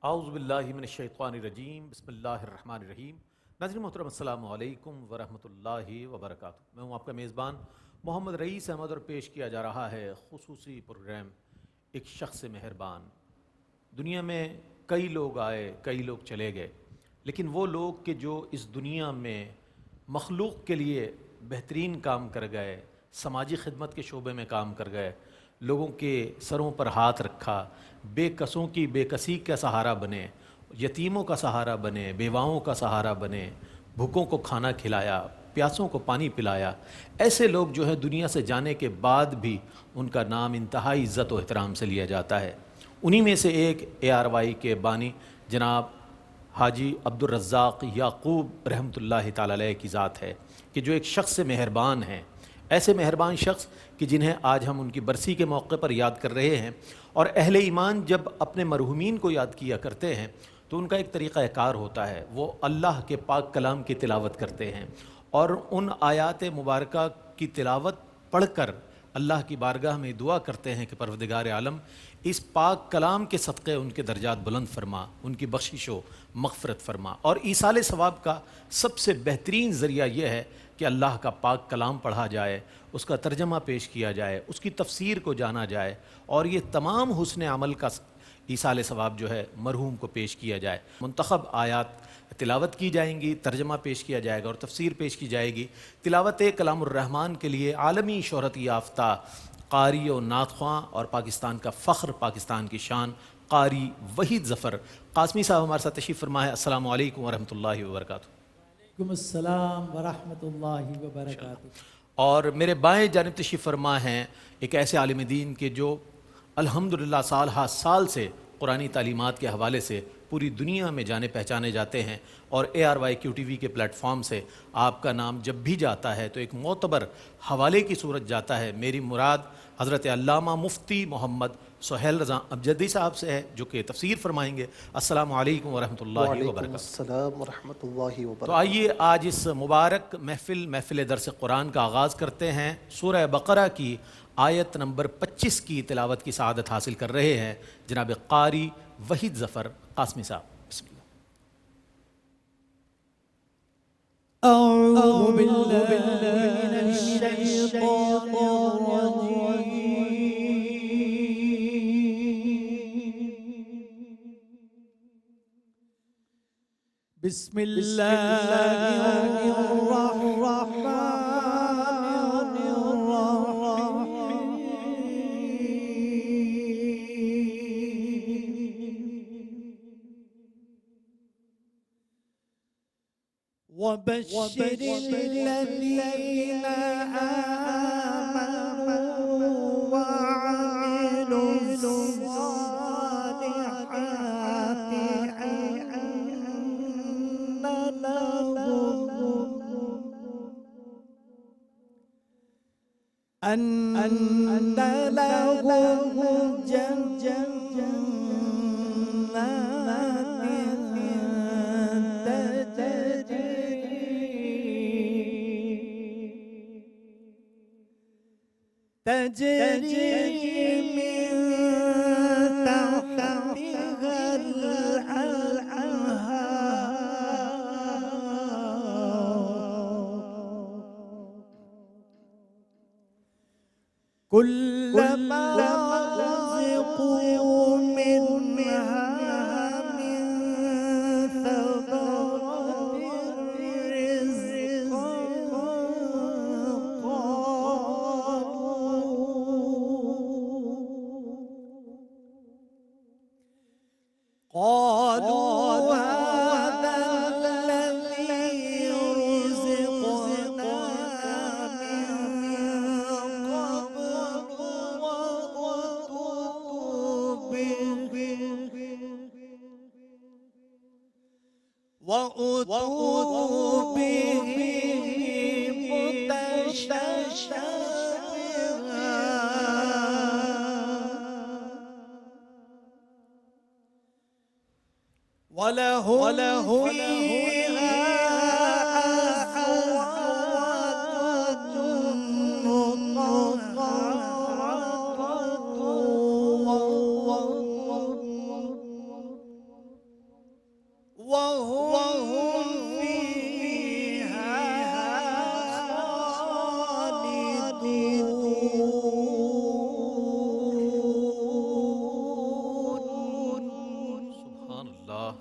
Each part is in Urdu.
اعوذ باللہ من الشیطان الرجیم بسم اللہ الرحمن الرحیم۔ ناظرین محترم السلام علیکم ورحمۃ اللہ وبرکاتہ۔ میں ہوں آپ کا میزبان محمد رئیس احمد، اور پیش کیا جا رہا ہے خصوصی پروگرام ایک شخص مہربان۔ دنیا میں کئی لوگ آئے، کئی لوگ چلے گئے، لیکن وہ لوگ کہ جو اس دنیا میں مخلوق کے لیے بہترین کام کر گئے، سماجی خدمت کے شعبے میں کام کر گئے، لوگوں کے سروں پر ہاتھ رکھا، بے کسوں کی بے کسی کا سہارا بنے، یتیموں کا سہارا بنے، بیواؤں کا سہارا بنے، بھوکوں کو کھانا کھلایا، پیاسوں کو پانی پلایا، ایسے لوگ جو ہے دنیا سے جانے کے بعد بھی ان کا نام انتہائی عزت و احترام سے لیا جاتا ہے۔ انہی میں سے ایک ARY کے بانی جناب حاجی عبدالرزاق یعقوب رحمۃ اللہ تعالی علیہ کی ذات ہے، کہ جو ایک شخص مہربان ہیں، ایسے مہربان شخص کہ جنہیں آج ہم ان کی برسی کے موقع پر یاد کر رہے ہیں۔ اور اہل ایمان جب اپنے مرحومین کو یاد کیا کرتے ہیں تو ان کا ایک طریقہ کار ہوتا ہے، وہ اللہ کے پاک کلام کی تلاوت کرتے ہیں، اور ان آیات مبارکہ کی تلاوت پڑھ کر اللہ کی بارگاہ میں دعا کرتے ہیں کہ پروردگار عالم اس پاک کلام کے صدقے ان کے درجات بلند فرما، ان کی بخشش و مغفرت فرما۔ اور ایصال ثواب کا سب سے بہترین ذریعہ یہ ہے کہ اللہ کا پاک کلام پڑھا جائے، اس کا ترجمہ پیش کیا جائے، اس کی تفسیر کو جانا جائے، اور یہ تمام حسن عمل کا ایصال ثواب جو ہے مرحوم کو پیش کیا جائے۔ منتخب آیات تلاوت کی جائیں گی، ترجمہ پیش کیا جائے گا اور تفسیر پیش کی جائے گی۔ تلاوت کلام الرحمن کے لیے عالمی شہرت یافتہ قاری و نعت خواں اور پاکستان کا فخر، پاکستان کی شان، قاری وحید ظفر قاسمی صاحب ہمارے ساتھ تشریف فرما ہے۔ السلام علیکم ورحمۃ اللہ وبرکاتہ۔ وعلیکم السلام ورحمۃ اللہ وبرکاتہ۔ اور میرے بائیں جانب تشریف فرما ہیں ایک ایسے عالم دین کے جو الحمدللہ سال ہا سال سے قرآنی تعلیمات کے حوالے سے پوری دنیا میں جانے پہچانے جاتے ہیں، اور ARYQTV کے پلیٹ فارم سے آپ کا نام جب بھی جاتا ہے تو ایک معتبر حوالے کی صورت جاتا ہے۔ میری مراد حضرت علامہ مفتی محمد سہیل رضا ابجدی صاحب سے ہے، جو کہ تفسیر فرمائیں گے۔ السلام علیکم ورحمۃ اللہ وعلیکم وبرکاتہ۔ السلام ورحمۃ اللہ تو وبرکاتہ۔ آئیے آج اس مبارک محفل درس قرآن کا آغاز کرتے ہیں۔ سورہ بقرہ کی آیت نمبر 25 کی تلاوت کی سعادت حاصل کر رہے ہیں جناب قاری وحید ظفر قاسمی صاحب۔ بسم اللہ۔ اعوذ باللہ من الشیطان الرجیم۔ بسم اللہ الرحمن وبشر الذين آمنوا وعملوا الصالحات أن لهم جنات تجري من تحتها الأنهار كلما رزقوا منها من ثمرة رزقا قالوا هذا الذي رزقنا من قبل وأتوا به متشابها ولهم فيها أزواج مطهرة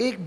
1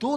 2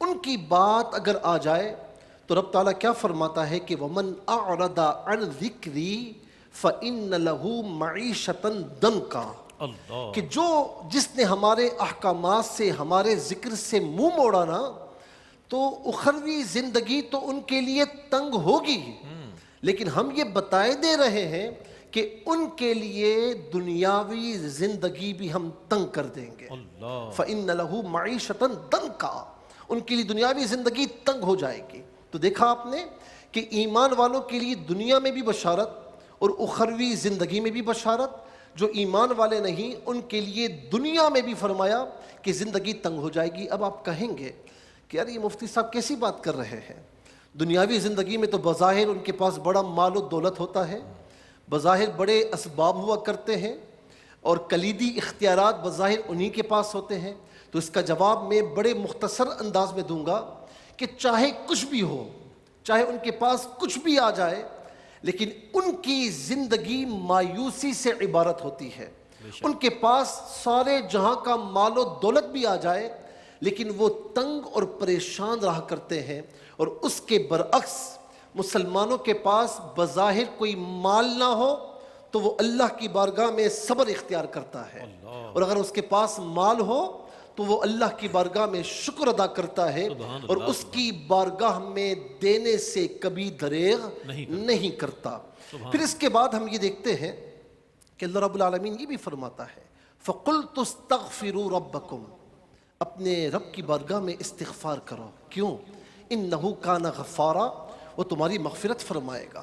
ان کی بات اگر آ جائے تو رب تعالیٰ کیا فرماتا ہے کہ وَمَنْ أَعْرَضَ عَنْ ذِكْرِي فَإِنَّ لَهُ مَعِيشَةً ضَنْكًا، اللہ، کہ جس نے ہمارے احکامات سے ہمارے ذکر سے منہ موڑا نا تو اخروی زندگی تو ان کے لیے تنگ ہوگی، لیکن ہم یہ بتائے دے رہے ہیں کہ ان کے لیے دنیاوی زندگی بھی ہم تنگ کر دیں گے۔ اللہ، فَإِنَّ لَهُ مَعِيشَةً ضَنْكًا، ان کے لیے دنیاوی زندگی تنگ ہو جائے گی۔ تو دیکھا آپ نے کہ ایمان والوں کے لیے دنیا میں بھی بشارت اور اخروی زندگی میں بھی بشارت، جو ایمان والے نہیں ان کے لیے دنیا میں بھی فرمایا کہ زندگی تنگ ہو جائے گی۔ اب آپ کہیں گے کہ یار یہ مفتی صاحب کیسی بات کر رہے ہیں، دنیاوی زندگی میں تو بظاہر ان کے پاس بڑا مال و دولت ہوتا ہے، بظاہر بڑے اسباب ہوا کرتے ہیں اور کلیدی اختیارات بظاہر انہی کے پاس ہوتے ہیں۔ تو اس کا جواب میں بڑے مختصر انداز میں دوں گا کہ چاہے کچھ بھی ہو، چاہے ان کے پاس کچھ بھی آ جائے، لیکن ان کی زندگی مایوسی سے عبارت ہوتی ہے۔ ان کے پاس سارے جہاں کا مال و دولت بھی آ جائے لیکن وہ تنگ اور پریشان رہا کرتے ہیں۔ اور اس کے برعکس مسلمانوں کے پاس بظاہر کوئی مال نہ ہو تو وہ اللہ کی بارگاہ میں صبر اختیار کرتا ہے، اور اگر اس کے پاس مال ہو تو وہ اللہ کی بارگاہ میں شکر ادا کرتا ہے اور اس کی بارگاہ میں دینے سے کبھی دریغ نہیں کرتا۔ پھر اس کے بعد ہم یہ دیکھتے ہیں کہ اللہ رب العالمین یہ بھی فرماتا ہے فَقُلْتُ اسْتَغْفِرُوا رَبَّكُمْ، اپنے رب کی بارگاہ میں استغفار کرو، کیوں؟ اِنَّهُ كَانَ غَفَّارًا، وہ تمہاری مغفرت فرمائے گا۔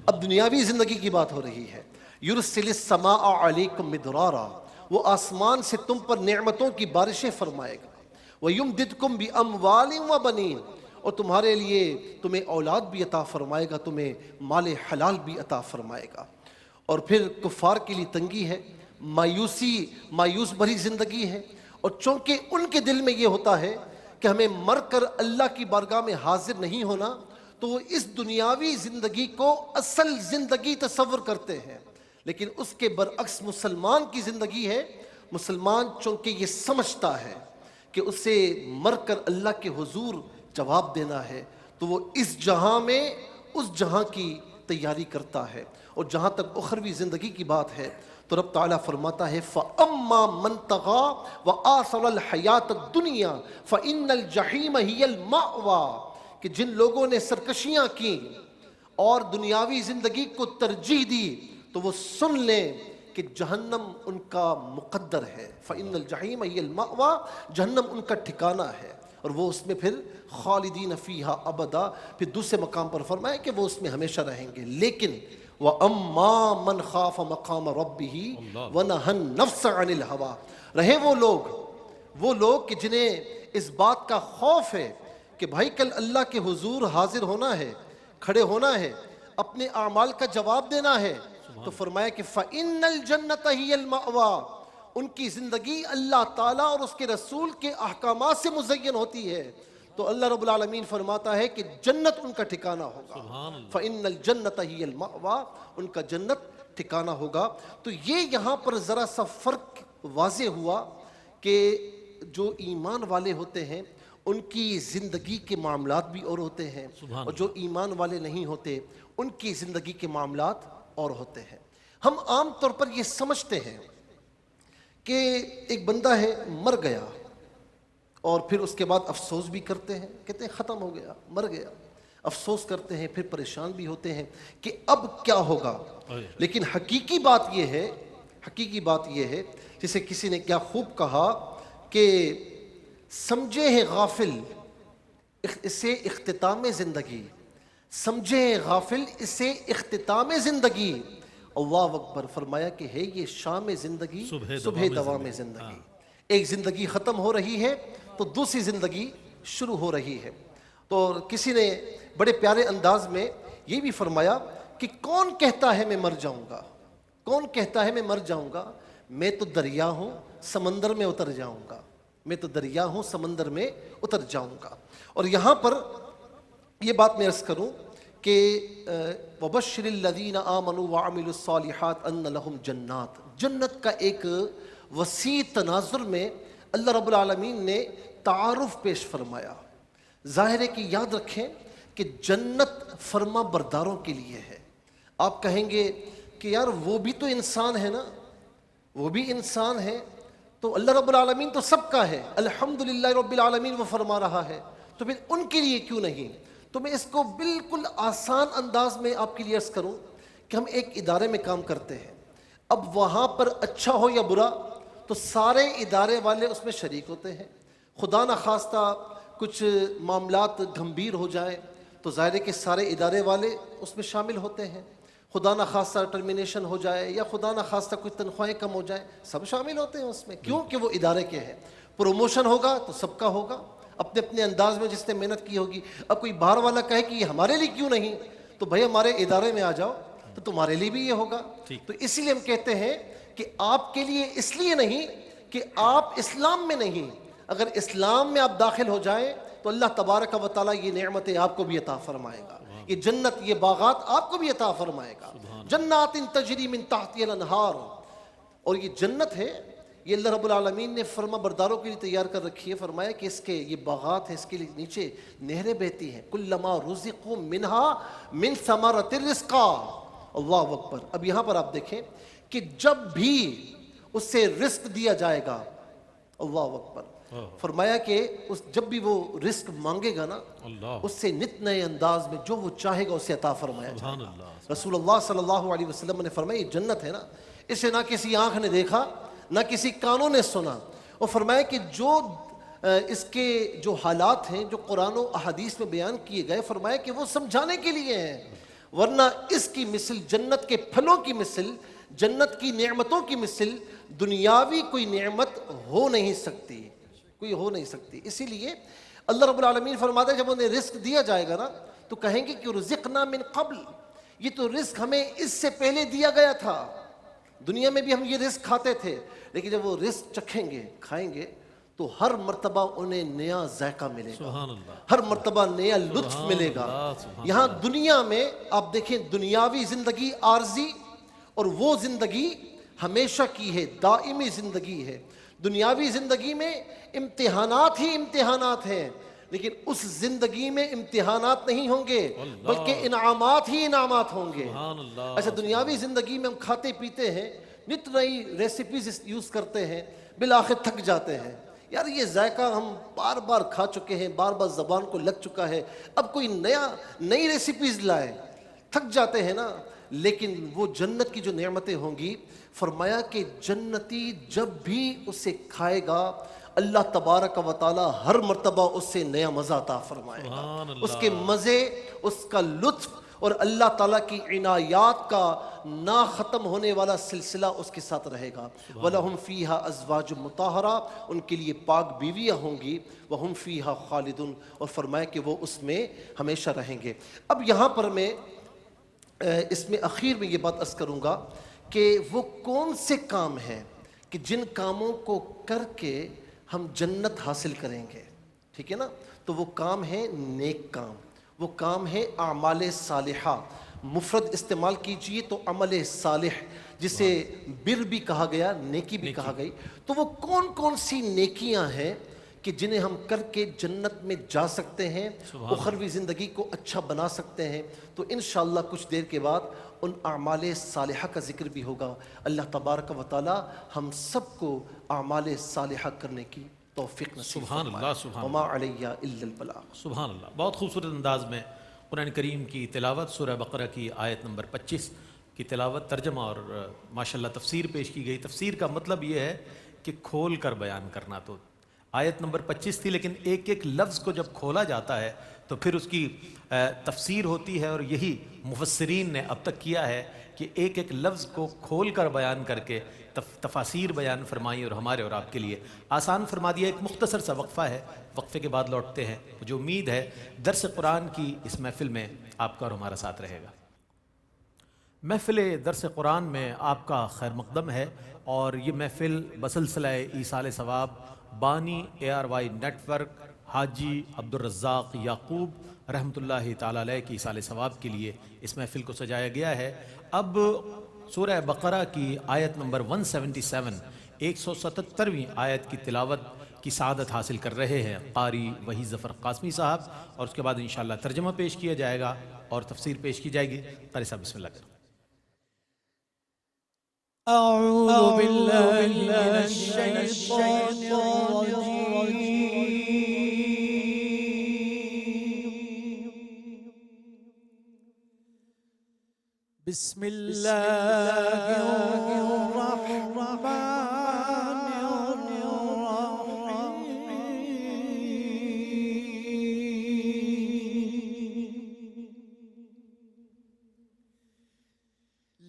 اب دنیاوی زندگی کی بات ہو رہی ہے۔ يُرْسِلِ السَّمَاءَ عَلَيْكُمْ مِدْرَارًا، وہ آسمان سے تم پر نعمتوں کی بارشیں فرمائے گا۔ وَيُمْدِدْكُمْ بِأَمْوَالٍ وَبَنِينَ، اور تمہارے لیے تمہیں اولاد بھی عطا فرمائے گا، تمہیں مال حلال بھی عطا فرمائے گا۔ اور پھر کفار کے لیے تنگی ہے، مایوس بھری زندگی ہے، اور چونکہ ان کے دل میں یہ ہوتا ہے کہ ہمیں مر کر اللہ کی بارگاہ میں حاضر نہیں ہونا، تو وہ اس دنیاوی زندگی کو اصل زندگی تصور کرتے ہیں۔ لیکن اس کے برعکس مسلمان کی زندگی ہے، مسلمان چونکہ یہ سمجھتا ہے کہ اسے مر کر اللہ کے حضور جواب دینا ہے، تو وہ اس جہاں میں اس جہاں کی تیاری کرتا ہے۔ اور جہاں تک اخروی زندگی کی بات ہے تو رب تعالیٰ فرماتا ہے فَأَمَّا مَنْ طَغَىٰ وَآثَرَ الْحَيَاةَ الدُّنْيَا فَإِنَّ الْجَحِيمَ هِيَ الْمَأْوَىٰ، کہ جن لوگوں نے سرکشیاں کی اور دنیاوی زندگی کو ترجیح دی تو وہ سن لیں کہ جہنم ان کا مقدر ہے۔ فَإِنَّ الْجَحِيمَ هِيَ الْمَأْوَىٰ، جہنم ان کا ٹھکانہ ہے، اور وہ اس میں پھر خالدین فیہا ابدا، پھر دوسرے مقام پر فرمایا کہ وہ اس میں ہمیشہ رہیں گے۔ لیکن وَأَمَّا مَنْ خَافَ مَقَامَ رَبِّهِ وَنَهَى النَّفْسَ عَنِ الْهَوَىٰ، رہے وہ لوگ کہ جنہیں اس بات کا خوف ہے کہ بھائی کل اللہ کے حضور حاضر ہونا ہے، کھڑے ہونا ہے، اپنے اعمال کا جواب دینا ہے، تو فرمایا کہ فَإِنَّ الْجَنَّةَ هِيَ الْمَأْوَىٰ، ان کی زندگی اللہ تعالیٰ اور اس کے رسول کے احکامات سے مزین ہوتی ہے، تو اللہ رب العالمین فرماتا ہے کہ جنت ان کا ٹھکانہ ہوگا۔ فَإِنَّ الْجَنَّةَ هِيَ الْمَأْوَىٰ، ان کا جنت ٹھکانہ ہوگا۔ تو یہ یہاں پر ذرا سا فرق واضح ہوا کہ جو ایمان والے ہوتے ہیں ان کی زندگی کے معاملات بھی اور ہوتے ہیں، اور جو ایمان والے نہیں ہوتے ان کی زندگی کے معاملات اور ہوتے ہیں۔ ہم عام طور پر یہ سمجھتے ہیں کہ ایک بندہ ہے مر گیا اور پھر اس کے بعد افسوس بھی کرتے ہیں، کہتے ہیں ختم ہو گیا، مر گیا، افسوس کرتے ہیں، پھر پریشان بھی ہوتے ہیں کہ اب کیا ہوگا۔ لیکن حقیقی بات یہ ہے جسے کسی نے کیا خوب کہا کہ سمجھے ہے غافل اسے اختتام زندگی، سمجھے ہے غافل اسے اختتام زندگی، اللہ اکبر، فرمایا کہ ہے یہ شام زندگی صبح دوام زندگی۔ ایک زندگی ختم ہو رہی ہے تو دوسری زندگی شروع ہو رہی ہے۔ تو کسی نے بڑے پیارے انداز میں یہ بھی فرمایا کہ کون کہتا ہے میں مر جاؤں گا، کون کہتا ہے میں مر جاؤں گا، میں تو دریا ہوں سمندر میں اتر جاؤں گا، میں تو دریا ہوں سمندر میں اتر جاؤں گا۔ اور یہاں پر یہ بات میں عرض کروں کہ وَبَشِّرِ الَّذِينَ آمَنُوا وَعَمِلُوا الصَّالِحَاتِ أَنَّ لَهُمْ جَنَّاتٍ، جنت کا ایک وسیع تناظر میں اللہ رب العالمین نے تعارف پیش فرمایا ظاہر ہے کہ یاد رکھیں کہ جنت فرما برداروں کے لیے ہے۔ آپ کہیں گے کہ یار وہ بھی تو انسان ہے نا، وہ بھی انسان ہے، تو اللہ رب العالمین تو سب کا ہے، الحمدللہ رب العالمین وہ فرما رہا ہے، تو پھر ان کے لیے کیوں نہیں؟ تو میں اس کو بالکل آسان انداز میں آپ کے لیے عرض کروں کہ ہم ایک ادارے میں کام کرتے ہیں، اب وہاں پر اچھا ہو یا برا تو سارے ادارے والے اس میں شریک ہوتے ہیں۔ خدا نخواستہ کچھ معاملات گھمبیر ہو جائیں تو ظاہر ہے کہ سارے ادارے والے اس میں شامل ہوتے ہیں، خدا نخواستہ ٹرمینیشن ہو جائے یا خدا نخواستہ کوئی تنخواہیں کم ہو جائیں، سب شامل ہوتے ہیں اس میں، کیوں کہ وہ ادارے کے ہیں۔ پروموشن ہوگا تو سب کا ہوگا اپنے اپنے انداز میں جس نے محنت کی ہوگی۔ اب کوئی باہر والا کہے کہ یہ ہمارے لیے کیوں نہیں، تو بھائی ہمارے ادارے میں آ جاؤ تو تمہارے لیے بھی یہ ہوگا۔ تو اسی لیے ہم کہتے ہیں کہ آپ کے لیے اس لیے نہیں کہ آپ اسلام میں نہیں، اگر اسلام میں آپ داخل ہو جائیں تو اللہ تبارک و تعالیٰ یہ نعمتیں آپ کو بھی عطا فرمائے گا، یہ جنت یہ باغات آپ کو بھی عطا فرمائے گا۔ جنات تجری من تحتها الانہار، اور یہ جنت ہے یہ اللہ رب العالمین نے فرما برداروں کے لیے تیار کر رکھی ہے۔ فرمایا کہ اس کے یہ باغات ہیں، اس کے لیے نیچے نہریں بہتی ہیں، کلما رزقوا منہا من ثمرۃ رزقا، اللہ اکبر۔ اب یہاں پر آپ دیکھیں کہ جب بھی اس سے رزق دیا جائے گا، اللہ اکبر، فرمایا کہ جب بھی وہ رزق مانگے گا نا اس سے نت نئے انداز میں جو وہ چاہے گا اسے عطا فرمایا جائے گا۔ رسول اللہ صلی اللہ علیہ وسلم نے فرمایا یہ جنت ہے نا، اسے نہ کسی آنکھ نے دیکھا نہ کسی کانوں نے سنا، اور فرمایا کہ جو اس کے جو حالات ہیں جو قرآن و احادیث میں بیان کیے گئے، فرمایا کہ وہ سمجھانے کے لیے ہیں، ورنہ اس کی مثل، جنت کے پھلوں کی مثل، جنت کی نعمتوں کی مثل دنیاوی کوئی نعمت ہو نہیں سکتی، کوئی ہو نہیں سکتی۔ اسی لیے اللہ رب العالمین فرماتا ہے جب انہیں رزق دیا جائے گا نا تو کہیں گے کہ رزقنا من قبل، یہ تو رزق ہمیں اس سے پہلے دیا گیا تھا، دنیا میں بھی ہم یہ رزق کھاتے تھے، لیکن جب وہ رزق چکھیں گے، کھائیں گے تو ہر مرتبہ انہیں نیا ذائقہ ملے گا، ہر مرتبہ نیا لطف ملے گا۔ یہاں دنیا میں آپ دیکھیں دنیاوی زندگی عارضی اور وہ زندگی ہمیشہ کی ہے، دائمی زندگی ہے۔ دنیاوی زندگی میں امتحانات ہی امتحانات ہیں، لیکن اس زندگی میں امتحانات نہیں ہوں گے بلکہ انعامات ہی انعامات ہوں گے۔ اچھا، دنیاوی زندگی میں ہم کھاتے پیتے ہیں، نت نئی ریسیپیز یوز کرتے ہیں، بالآخر تھک جاتے ہیں، یار یہ ذائقہ ہم بار بار کھا چکے ہیں، بار بار زبان کو لگ چکا ہے، اب کوئی نئی ریسیپیز لائے، تھک جاتے ہیں نا۔ لیکن وہ جنت کی جو نعمتیں ہوں گی، فرمایا کہ جنتی جب بھی اسے کھائے گا اللہ تبارک و تعالی ہر مرتبہ اس سے نیا مزہ عطا فرمائے گا، اس کے مزے، اس کا لطف اور اللہ تعالیٰ کی عنایات کا نہ ختم ہونے والا سلسلہ اس کے ساتھ رہے گا۔ وَلَهُمْ فِيهَا أَزْوَاجٌ مُطَهَّرَةٌ، ان کے لیے پاک بیویاں ہوں گی، وَهُمْ فِيهَا خَالِدُونَ، اور فرمایا کہ وہ اس میں ہمیشہ رہیں گے۔ اب یہاں پر میں اس میں اخیر میں یہ بات عرض کروں گا کہ وہ کون سے کام ہیں کہ جن کاموں کو کر کے ہم جنت حاصل کریں گے، ٹھیک ہے نا؟ تو وہ کام ہے نیک کام، وہ کام ہے اعمال صالحہ، مفرد استعمال کیجئے تو عمل صالح، جسے بر بھی کہا گیا، نیکی بھی کہا گئی۔ تو وہ کون کون سی نیکیاں ہیں کہ جنہیں ہم کر کے جنت میں جا سکتے ہیں، اخروی زندگی کو اچھا بنا سکتے ہیں؟ تو انشاءاللہ کچھ دیر کے بعد ان اعمال صالحہ کا ذکر بھی ہوگا۔ اللہ تبارک و تعالی ہم سب کو اعمال صالحہ کرنے کی توفیق نصیب فرمائے۔ وما علیہ الا البلاغ۔ سبحان اللہ، بہت خوبصورت انداز میں قرآن کریم کی تلاوت، سورہ بقرہ کی آیت نمبر 25 کی تلاوت، ترجمہ اور ماشاءاللہ تفسیر پیش کی گئی۔ تفسیر کا مطلب یہ ہے کہ کھول کر بیان کرنا، تو آیت نمبر 25 تھی، لیکن ایک ایک لفظ کو جب کھولا جاتا ہے تو پھر اس کی تفسیر ہوتی ہے، اور یہی مفسرین نے اب تک کیا ہے کہ ایک ایک لفظ کو کھول کر بیان کر کے تفاسیر بیان فرمائی اور ہمارے اور آپ کے لیے آسان فرما دیا۔ ایک مختصر سا وقفہ ہے، وقفے کے بعد لوٹتے ہیں۔ مجھے امید ہے درس قرآن کی اس محفل میں آپ کا اور ہمارا ساتھ رہے گا۔ محفل درس قرآن میں آپ کا خیر مقدم ہے، اور یہ محفل بسلسلہ ایصال ثواب بانی ARY نیٹ ورک حاجی عبدالرزاق یعقوب رحمۃ اللہ تعالی علیہ کی ایصال ثواب کے لیے اس محفل کو سجایا گیا ہے۔ اب سورہ بقرہ کی آیت نمبر 177 177ویں آیت کی تلاوت کی سعادت حاصل کر رہے ہیں قاری وحید ظفر قاسمی صاحب، اور اس کے بعد انشاءاللہ ترجمہ پیش کیا جائے گا اور تفسیر پیش کی جائے گی۔ قاری صاحب بسم اللہ کریں۔ أعوذ بالله من الشيطان الرجيم بسم الله الرحمن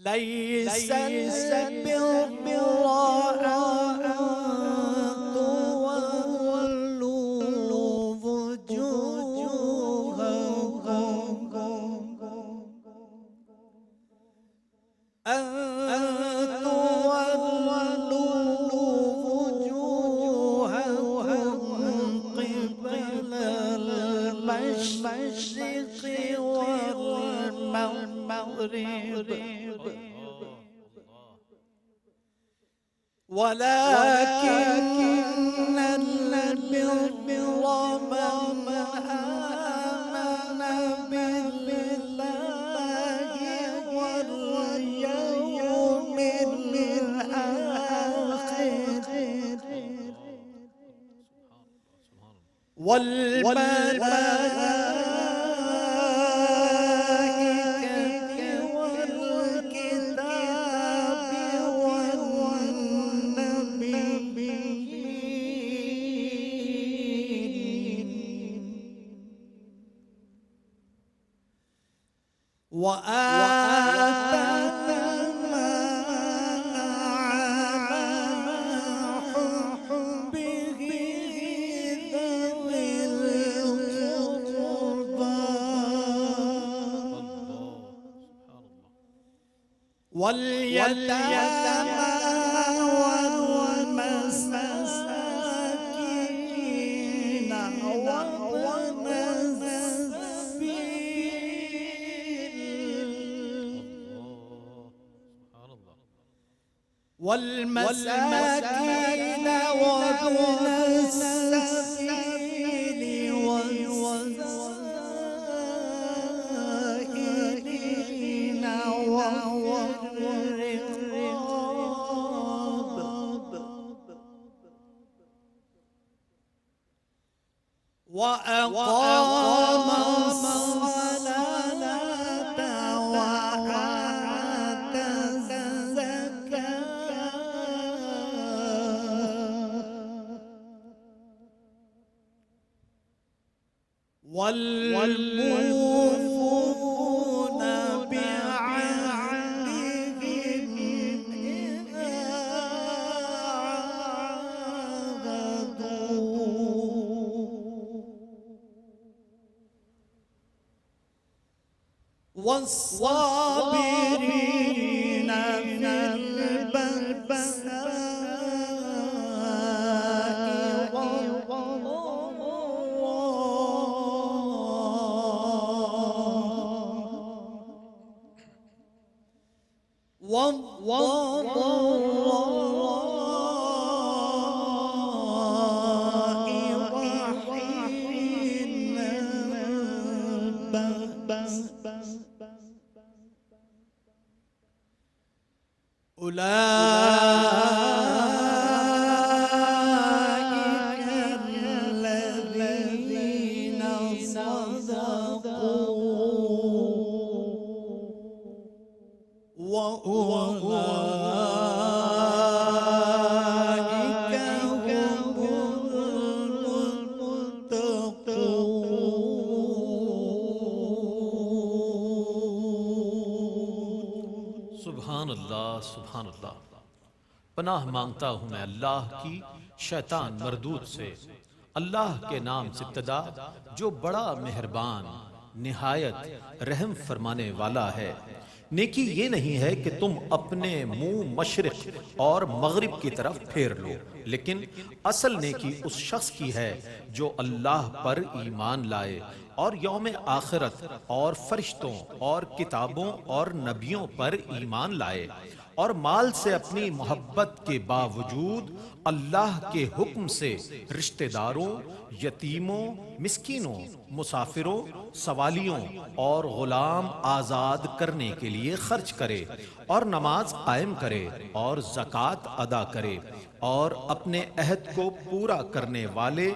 ليس البر أن تولوا وجوهكم قبل المشرق والمغرب ولكن البر من آمن بالله واليوم الآخر والملائكة والكتاب وآتى حبه ذوي القربى واليتامى والمساكين وابن والمساكين وابن السبيل والسائلين وأقام الصلاة وآتى الزكاة والموفون بعهدهم إذا عاهدوا والصابرين في البأساء والضراء وحين البأس أولئك الذين صدقوا وأولئك هم المتقون سبحان اللہ سبحان اللہ۔ پناہ مانگتا ہوں میں اللہ کی شیطان مردود سے، اللہ کے نام سے ابتدا جو بڑا مہربان نہایت رحم فرمانے والا ہے۔ نیکی یہ نہیں ہے کہ تم اپنے منہ مشرق اور مغرب کی طرف پھیر لو، لیکن اصل نیکی اس شخص کی ہے جو اللہ پر ایمان لائے اور یوم آخرت اور فرشتوں اور کتابوں اور نبیوں پر ایمان لائے اور مال سے اپنی محبت کے باوجود اللہ کے حکم سے رشتہ داروں، یتیموں، مسکینوں، مسافروں، سوالیوں اور غلام آزاد کرنے کے لیے خرچ کرے اور نماز قائم کرے اور زکوٰۃ ادا کرے اور اپنے عہد کو پورا کرنے والے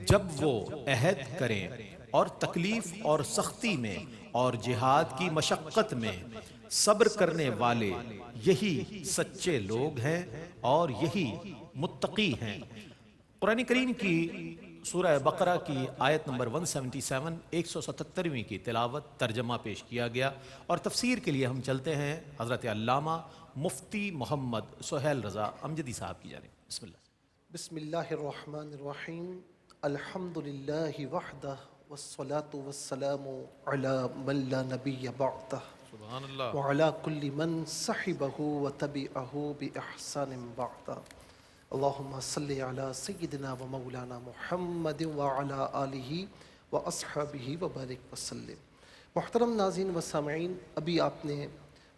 جب وہ عہد کریں اور تکلیف اور سختی میں اور جہاد کی مشقت میں صبر کرنے والے، یہی سچے لوگ ہیں اور یہی متقی ہیں۔ قرآن کریم کی سورہ بقرہ کی آیت نمبر 177 177ویں کی تلاوت ترجمہ پیش کیا گیا، اور تفسیر کے لیے ہم چلتے ہیں حضرت علامہ مفتی محمد سہیل رضا امجدی صاحب کی جانب۔ بسم اللہ۔ بسم اللہ الرحمن الرحیم، الحمد للہ وحدہ والصلاة والسلام علی من لا نبی بعدہ سبحان اللہ۔ وعلى كل من صحبه وتبعه بإحسان بعد اللهم صل على سيدنا ومولانا محمد وعلى آلہ وأصحابہ وبارک وسلم۔ محترم ناظرین و سامعین، ابھی آپ نے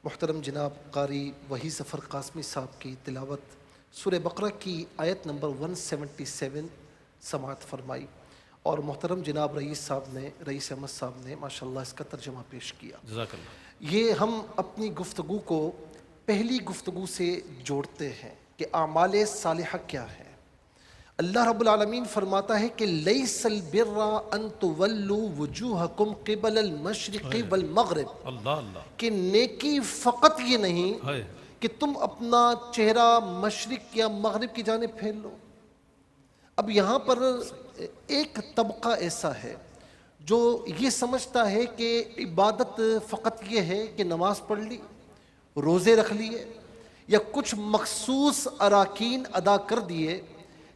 محترم جناب قاری وحید ظفر قاسمی صاحب کی تلاوت سورہ بقرہ کی آیت نمبر 177 سماعت فرمائی، اور محترم جناب رئیس احمد صاحب نے ماشاءاللہ اس کا ترجمہ پیش کیا۔ جزاک اللہ۔ یہ ہم اپنی گفتگو کو پہلی گفتگو سے جوڑتے ہیں کہ اعمال صالحہ کیا ہے۔ اللہ رب العالمین فرماتا ہے کہ لیس البر ان تولوا وجوہکم قبل المشرق والمغرب، اللہ اللہ، کہ نیکی فقط یہ نہیں ہے کہ تم اپنا چہرہ مشرق یا مغرب کی جانب پھیر لو۔ اب یہاں پر ایک طبقہ ایسا ہے جو یہ سمجھتا ہے کہ عبادت فقط یہ ہے کہ نماز پڑھ لی، روزے رکھ لیے، یا کچھ مخصوص اراکین ادا کر دیے،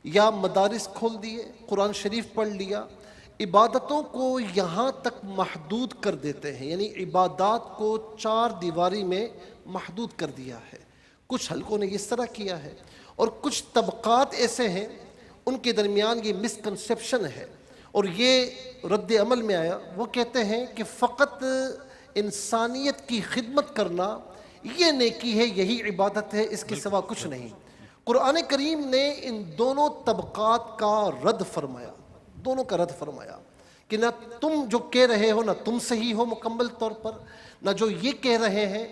یا مدارس کھول دیے، قرآن شریف پڑھ لیا۔ عبادتوں کو یہاں تک محدود کر دیتے ہیں، یعنی عبادات کو 4 دیواری میں محدود کر دیا ہے۔ کچھ حلقوں نے اس طرح کیا ہے، اور کچھ طبقات ایسے ہیں ان کے درمیان یہ مسکنسیپشن ہے، اور یہ رد عمل میں آیا۔ وہ کہتے ہیں کہ فقط انسانیت کی خدمت کرنا یہ نیکی ہے، یہی عبادت ہے، اس کے سوا کچھ نہیں۔ قرآن کریم نے ان دونوں طبقات کا رد فرمایا، دونوں کا رد فرمایا کہ نہ تم جو کہہ رہے ہو نہ تم صحیح ہو مکمل طور پر، نہ جو یہ کہہ رہے ہیں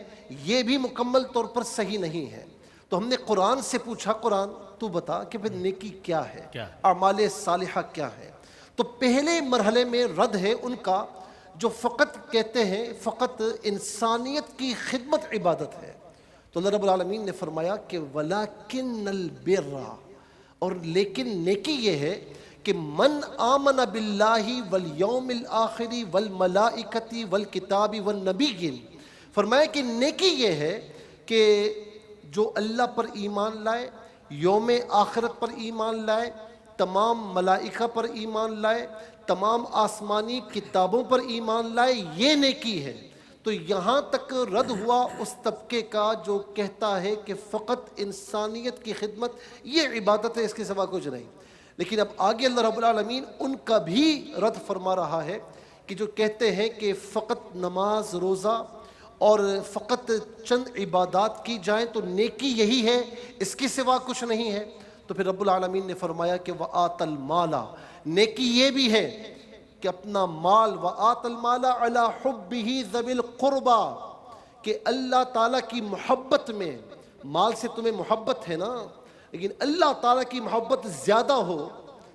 یہ بھی مکمل طور پر صحیح نہیں ہے۔ تو ہم نے قرآن سے پوچھا، قرآن تو بتا کہ پھر نیکی کیا ہے، اعمال صالحہ کیا ہے۔ تو پہلے مرحلے میں رد ہے ان کا جو فقط کہتے ہیں فقط انسانیت کی خدمت عبادت ہے۔ تو اللہ رب العالمین نے فرمایا کہ وَلَكِنَّ الْبِرَّ، اور لیکن نیکی یہ ہے کہ من آمن باللہ والیوم الآخر والملائکۃ والکتاب والنبیین، فرمایا کہ نیکی یہ ہے کہ جو اللہ پر ایمان لائے، یوم آخرت پر ایمان لائے، تمام ملائکہ پر ایمان لائے، تمام آسمانی کتابوں پر ایمان لائے، یہ نیکی ہے۔ تو یہاں تک رد ہوا اس طبقے کا جو کہتا ہے کہ فقط انسانیت کی خدمت یہ عبادت ہے، اس کے سوا کچھ نہیں۔ لیکن اب آگے اللہ رب العالمین ان کا بھی رد فرما رہا ہے کہ جو کہتے ہیں کہ فقط نماز روزہ اور فقط چند عبادات کی جائیں تو نیکی یہی ہے، اس کے سوا کچھ نہیں ہے۔ تو پھر رب العالمین نے فرمایا کہ وَآتَ الْمَالَ، نیکی یہ بھی ہے کہ اپنا مال، وَآتَ الْمَالَ عَلَى حُبِّهِ ذَوِي الْقُرْبَى، کہ اللہ تعالیٰ کی محبت میں، مال سے تمہیں محبت ہے نا، لیکن اللہ تعالیٰ کی محبت زیادہ ہو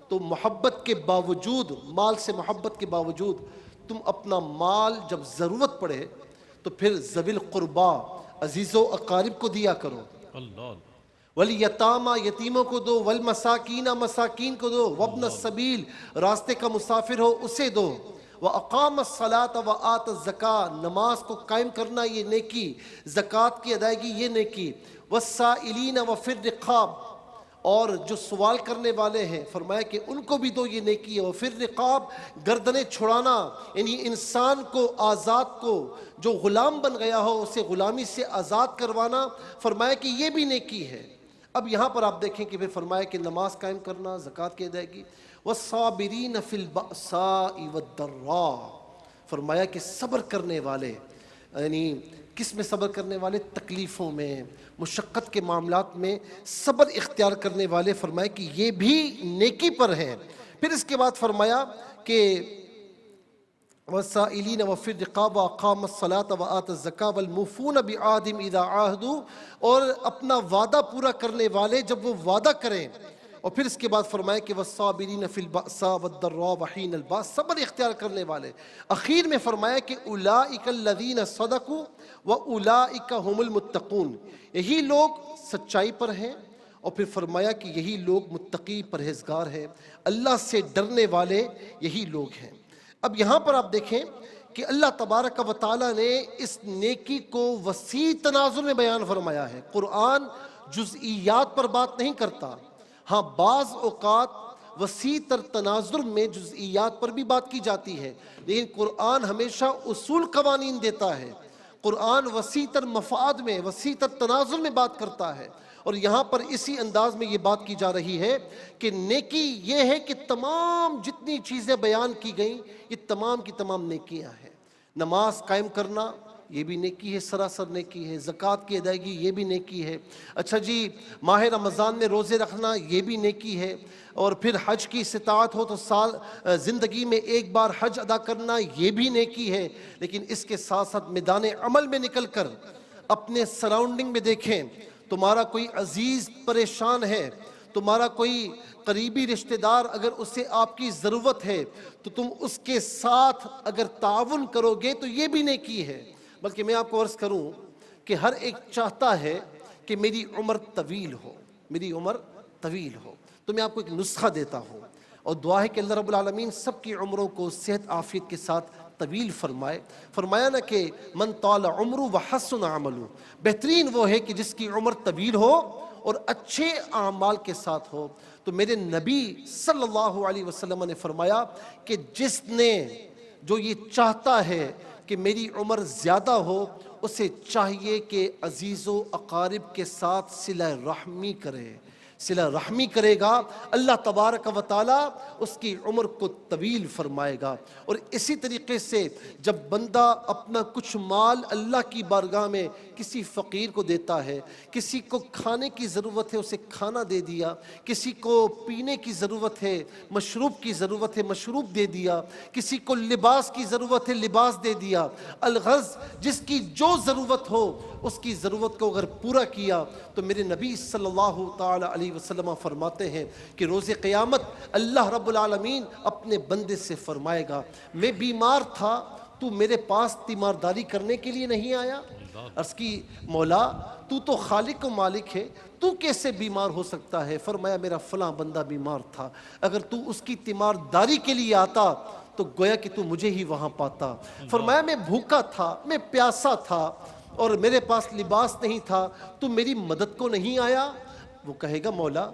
تو محبت کے باوجود، مال سے محبت کے باوجود تم اپنا مال جب ضرورت پڑے تو پھر ذوی القربا، عزیز و اقارب کو دیا کرو، اللہ، والیتاما، یتیموں کو دو، والمساکین، مساکین کو دو، وابن السبیل، راستے کا مسافر ہو اسے دو، وَأَقَامَ الصَّلَاةَ وَآتَ الزَّكَاةَ، نماز کو قائم کرنا یہ نیکی، زکوٰۃ کی ادائیگی یہ نیکی، وَالسَّائِلِينَ وَفِي الرِّقَابِ، اور جو سوال کرنے والے ہیں فرمایا کہ ان کو بھی دو، یہ نیکی ہے۔ وَفِي الرِّقَابِ، گردنیں چھڑانا، یعنی انسان کو آزاد کو جو غلام بن گیا ہو اسے غلامی سے آزاد کروانا، فرمایا کہ یہ بھی نیکی ہے۔ اب یہاں پر آپ دیکھیں کہ پھر فرمایا کہ نماز قائم کرنا، زکوٰۃ کی ادائیگی، والصابرین فی البأساء والضراء، فرمایا کہ صبر کرنے والے، یعنی کس میں صبر کرنے والے؟ تکلیفوں میں، مشقت کے معاملات میں صبر اختیار کرنے والے، فرمایا کہ یہ بھی نیکی پر ہیں۔ پھر اس کے بعد فرمایا کہ والسائلین وفی الرقاب واقام الصلاۃ وآت الزکاۃ والموفون بعہدہم اذا عاہدوا، اور اپنا وعدہ پورا کرنے والے جب وہ وعدہ کریں۔ اور پھر اس کے بعد فرمایا کہ والصابرین فی البأساء والضراء وحین الباس، صبر اختیار کرنے والے۔ اخیر میں فرمایا کہ اولئک الذین صدقوا واولئک هم المتقون، یہی لوگ سچائی پر ہیں، اور پھر فرمایا کہ یہی لوگ متقی پرہیزگار ہیں، اللہ سے ڈرنے والے یہی لوگ ہیں۔ اب یہاں پر آپ دیکھیں کہ اللہ تبارک و تعالیٰ نے اس نیکی کو وسیع تناظر میں بیان فرمایا ہے۔ قرآن جزئیات پر بات نہیں کرتا، ہاں بعض اوقات وسیع تر تناظر میں جزئیات پر بھی بات کی جاتی ہے، لیکن قرآن ہمیشہ اصول قوانین دیتا ہے۔ قرآن وسیع تر مفاد میں، وسیع تر تناظر میں بات کرتا ہے، اور یہاں پر اسی انداز میں یہ بات کی جا رہی ہے کہ نیکی یہ ہے کہ تمام جتنی چیزیں بیان کی گئیں یہ تمام کی تمام نیکیاں ہیں۔ نماز قائم کرنا یہ بھی نیکی ہے، سراسر نیکی ہے۔ زکوٰۃ کی ادائیگی یہ بھی نیکی ہے۔ اچھا جی، ماہ رمضان میں روزے رکھنا یہ بھی نیکی ہے۔ اور پھر حج کی استطاعت ہو تو زندگی میں ایک بار حج ادا کرنا یہ بھی نیکی ہے۔ لیکن اس کے ساتھ ساتھ میدان عمل میں نکل کر اپنے سراؤنڈنگ میں دیکھیں، تمہارا کوئی عزیز پریشان ہے، تمہارا کوئی قریبی رشتہ دار اگر اسے آپ کی ضرورت ہے تو تم اس کے ساتھ اگر تعاون کرو گے تو یہ بھی نیکی ہے۔ بلکہ میں آپ کو عرض کروں کہ ہر ایک چاہتا ہے کہ میری عمر طویل ہو، میری عمر طویل ہو۔ تو میں آپ کو ایک نسخہ دیتا ہوں، اور دعا ہے کہ اللہ رب العالمین سب کی عمروں کو صحت عافیت کے ساتھ طویل فرمائے۔ فرمایا نا کہ من طال عمرو وحسن عملو، بہترین وہ ہے کہ جس کی عمر طویل ہو اور اچھے اعمال کے ساتھ ہو۔ تو میرے نبی صلی اللہ علیہ وسلم نے فرمایا کہ جس نے جو یہ چاہتا ہے کہ میری عمر زیادہ ہو، اسے چاہیے کہ عزیز و اقارب کے ساتھ صلہ رحمی کرے۔ صلہ رحمی کرے گا، اللہ تبارک و تعالیٰ اس کی عمر کو طویل فرمائے گا۔ اور اسی طریقے سے جب بندہ اپنا کچھ مال اللہ کی بارگاہ میں کسی فقیر کو دیتا ہے، کسی کو کھانے کی ضرورت ہے اسے کھانا دے دیا، کسی کو پینے کی ضرورت ہے، مشروب کی ضرورت ہے مشروب دے دیا، کسی کو لباس کی ضرورت ہے لباس دے دیا، الغرض جس کی جو ضرورت ہو اس کی ضرورت کو اگر پورا کیا، تو میرے نبی صلی اللہ تعالی علیہ وسلم فرماتے ہیں کہ روز قیامت اللہ رب العالمین اپنے بندے سے فرمائے گا، میں بیمار تھا تو میرے پاس تیمارداری کرنے کے لیے نہیں آیا؟ عرض کی مولا تو تو خالق و مالک ہے، تو کیسے بیمار ہو سکتا ہے؟ فرمایا میرا فلاں بندہ بیمار تھا، اگر تو اس کی تیمارداری کے لیے آتا تو گویا کہ تو مجھے ہی وہاں پاتا۔ فرمایا میں بھوکا تھا، میں پیاسا تھا اور میرے پاس لباس نہیں تھا، تو میری مدد کو نہیں آیا؟ وہ کہے گا مولا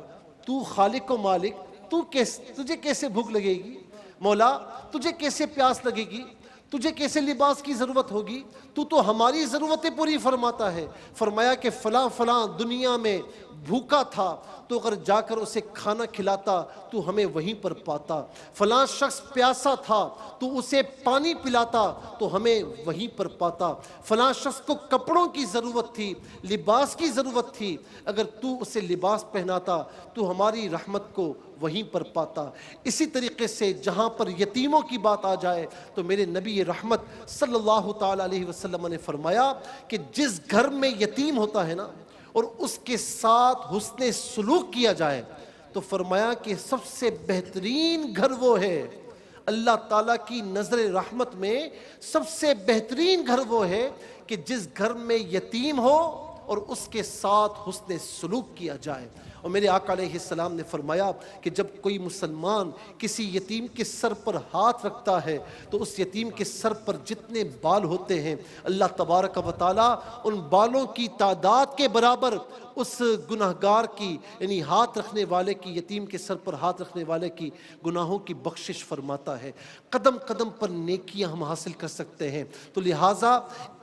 تو خالق و مالک، تجھے کیسے بھوک لگے گی؟ مولا تجھے کیسے پیاس لگے گی؟ تجھے کیسے لباس کی ضرورت ہوگی؟ تو ہماری ضرورتیں پوری فرماتا ہے۔ فرمایا کہ فلاں فلاں دنیا میں بھوکا تھا تو اگر جا کر اسے کھانا کھلاتا تو ہمیں وہیں پر پاتا، فلاں شخص پیاسا تھا تو اسے پانی پلاتا تو ہمیں وہیں پر پاتا، فلاں شخص کو کپڑوں کی ضرورت تھی، لباس کی ضرورت تھی، اگر تو اسے لباس پہناتا تو ہماری رحمت کو وہیں پر پاتا۔ اسی طریقے سے جہاں پر یتیموں کی بات آ جائے تو میرے نبی رحمت صلی اللہ تعالی علیہ وسلم نے فرمایا کہ جس گھر میں یتیم ہوتا ہے نا اور اس کے ساتھ حسن سلوک کیا جائے تو فرمایا کہ سب سے بہترین گھر وہ ہے، اللہ تعالیٰ کی نظر رحمت میں سب سے بہترین گھر وہ ہے کہ جس گھر میں یتیم ہو اور اس کے ساتھ حسن سلوک کیا جائے۔ اور میرے آقا علیہ السلام نے فرمایا کہ جب کوئی مسلمان کسی یتیم کے سر پر ہاتھ رکھتا ہے تو اس یتیم کے سر پر جتنے بال ہوتے ہیں اللہ تبارک و تعالیٰ ان بالوں کی تعداد کے برابر اس گناہگار کی یعنی ہاتھ رکھنے والے کی، یتیم کے سر پر ہاتھ رکھنے والے کی گناہوں کی بخشش فرماتا ہے۔ قدم قدم پر نیکیاں ہم حاصل کر سکتے ہیں، تو لہٰذا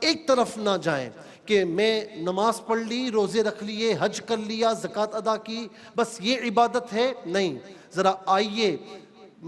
ایک طرف نہ جائیں کہ میں نماز پڑھ لی، روزے رکھ لیے، حج کر لیا، زکوٰۃ ادا کی، بس یہ عبادت ہے۔ نہیں، ذرا آئیے،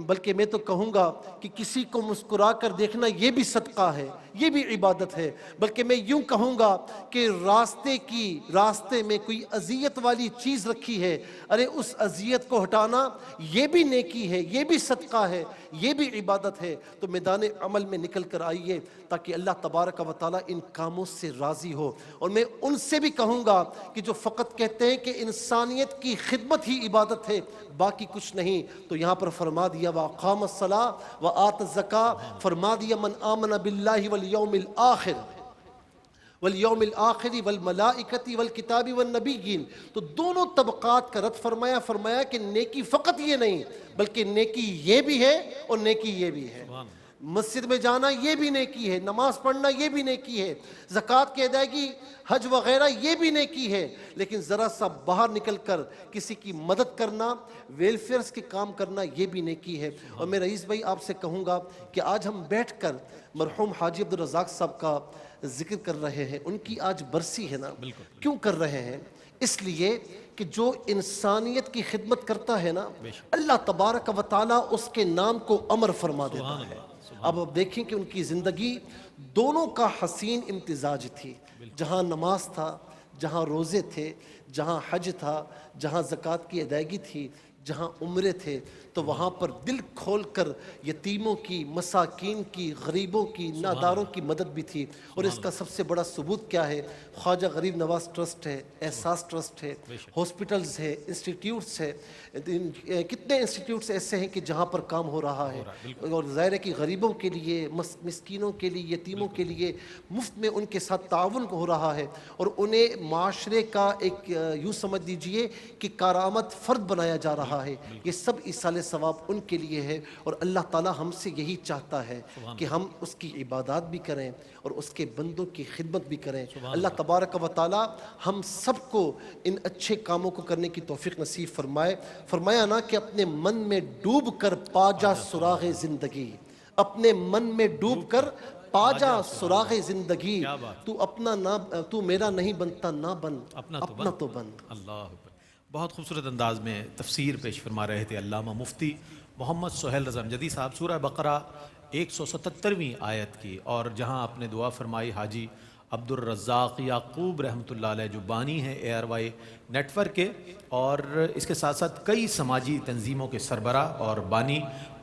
بلکہ میں تو کہوں گا کہ کسی کو مسکرا کر دیکھنا یہ بھی صدقہ ہے، یہ بھی عبادت ہے۔ بلکہ میں یوں کہوں گا کہ راستے میں کوئی اذیت والی چیز رکھی ہے، ارے اس اذیت کو ہٹانا یہ بھی نیکی ہے، یہ بھی صدقہ ہے، یہ بھی عبادت ہے۔ تو میدان عمل میں نکل کر آئیے تاکہ اللہ تبارک و تعالیٰ ان کاموں سے راضی ہو۔ اور میں ان سے بھی کہوں گا کہ جو فقط کہتے ہیں کہ انسانیت کی خدمت ہی عبادت ہے، باقی کچھ نہیں، تو یہاں پر فرما دیا وَأَقَامَ الصَّلَاةَ وَآتَ الزَّكَاةَ، فرما دیا من آمن باللہ والیوم الآخر والملائکۃ والکتاب والنبیین۔ تو دونوں طبقات کا رد فرمایا کہ نیکی فقط یہ نہیں بلکہ نیکی یہ بھی ہے اور نیکی یہ بھی ہے۔ مسجد میں جانا یہ بھی نیکی ہے، نماز پڑھنا یہ بھی نیکی ہے، زکوٰۃ کی ادائیگی، حج وغیرہ یہ بھی نیکی ہے، لیکن ذرا سا باہر نکل کر کسی کی مدد کرنا، ویلفیئرز کے کام کرنا یہ بھی نیکی ہے۔ اور میں رئیس بھائی آپ سے کہوں گا کہ آج ہم بیٹھ کر مرحوم حاجی عبدالرزاق صاحب کا ذکر کر رہے ہیں، ان کی آج برسی ہے نا، کیوں کر رہے ہیں؟ اس لیے کہ جو انسانیت کی خدمت کرتا ہے نا، اللہ تبارک و تعالیٰ اس کے نام کو امر فرما دیتا ہے۔ اب آپ دیکھیں کہ ان کی زندگی دونوں کا حسین امتزاج تھی، جہاں نماز تھا، جہاں روزے تھے، جہاں حج تھا، جہاں زکوٰۃ کی ادائیگی تھی، جہاں عمرے تھے، تو وہاں پر دل کھول کر یتیموں کی، مساکین کی، غریبوں کی، ناداروں کی مدد بھی تھی۔ اور اس کا سب سے بڑا ثبوت کیا ہے؟ خواجہ غریب نواز ٹرسٹ ہے، احساس ٹرسٹ ہے، ہاسپٹلز ہے، انسٹیٹیوٹس ہے، کتنے انسٹیٹیوٹس ایسے ہیں کہ جہاں پر کام ہو رہا ہے، اور ظاہر ہے کہ غریبوں کے لیے، مسکینوں کے لیے، یتیموں کے لیے مفت میں ان کے ساتھ تعاون ہو رہا ہے، اور انہیں معاشرے کا ایک یوں سمجھ لیجئے کہ کارآمد فرد بنایا جا رہا ہے۔ یہ سب ایصال ثواب ان کے لیے ہے، اور اللہ تعالیٰ ہم سے یہی چاہتا ہے کہ ہم اس کی عبادات بھی کریں اور اس کے بندوں کی خدمت بھی کریں۔ اللہ تبارک و تعالیٰ ہم سب کو ان اچھے کاموں کو کرنے کی توفیق نصیب فرمائے۔ فرمایا نا کہ اپنے من میں ڈوب کر پا جا سراغ زندگی، اپنے من میں ڈوب کر پا جا سراغ زندگی، تو میرا نہیں بنتا نہ بن، اپنا تو بن۔ اللہ اکبر۔ بہت خوبصورت انداز میں تفسیر پیش فرما رہے تھے علامہ مفتی محمد سہیل رضا امجدی صاحب، سورہ بقرہ 177ویں آیت کی، اور جہاں آپ نے دعا فرمائی حاجی عبدالرزاق یعقوب رحمۃ اللہ علیہ جو بانی ہیں ARY نیٹ ورک کے، اور اس کے ساتھ ساتھ کئی سماجی تنظیموں کے سربراہ اور بانی،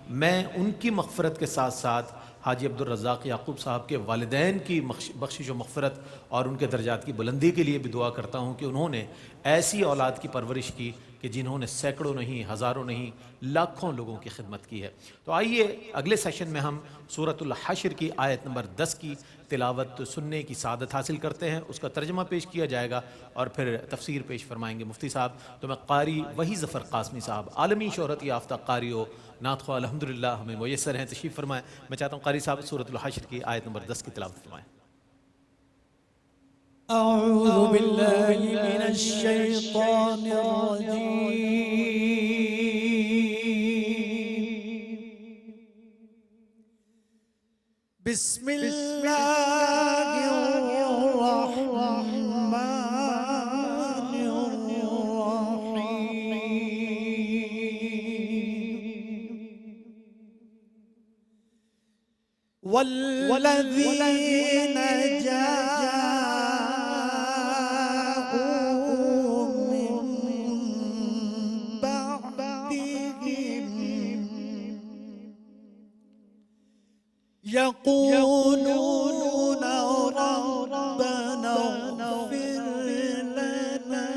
میں ان کی مغفرت کے ساتھ ساتھ حاجی عبدالرزاق یعقوب صاحب کے والدین کی بخشش و مغفرت اور ان کے درجات کی بلندی کے لیے بھی دعا کرتا ہوں کہ انہوں نے ایسی اولاد کی پرورش کی کہ جنہوں نے سینکڑوں نہیں، ہزاروں نہیں، لاکھوں لوگوں کی خدمت کی ہے۔ تو آئیے اگلے سیشن میں ہم سورۃ الحشر کی آیت نمبر 10 کی تلاوت سننے کی سعادت حاصل کرتے ہیں، اس کا ترجمہ پیش کیا جائے گا اور پھر تفسیر پیش فرمائیں گے مفتی صاحب۔ تو میں قاری وحی ظفر قاسمی صاحب، عالمی شہرت یافتہ قاری و نعت خواہ الحمدللہ ہمیں میسر ہیں، تشریف فرمائیں۔ میں چاہتا ہوں قاری صاحب سورۃ الحشر کی آیت نمبر 10 کی تلاوت فرمائیں۔ أعوذ بالله من الشيطان الرجيم بسم الله الرحمن الرحيم والذين جاءوا من بعدهم يقولون ربنا اغفر لنا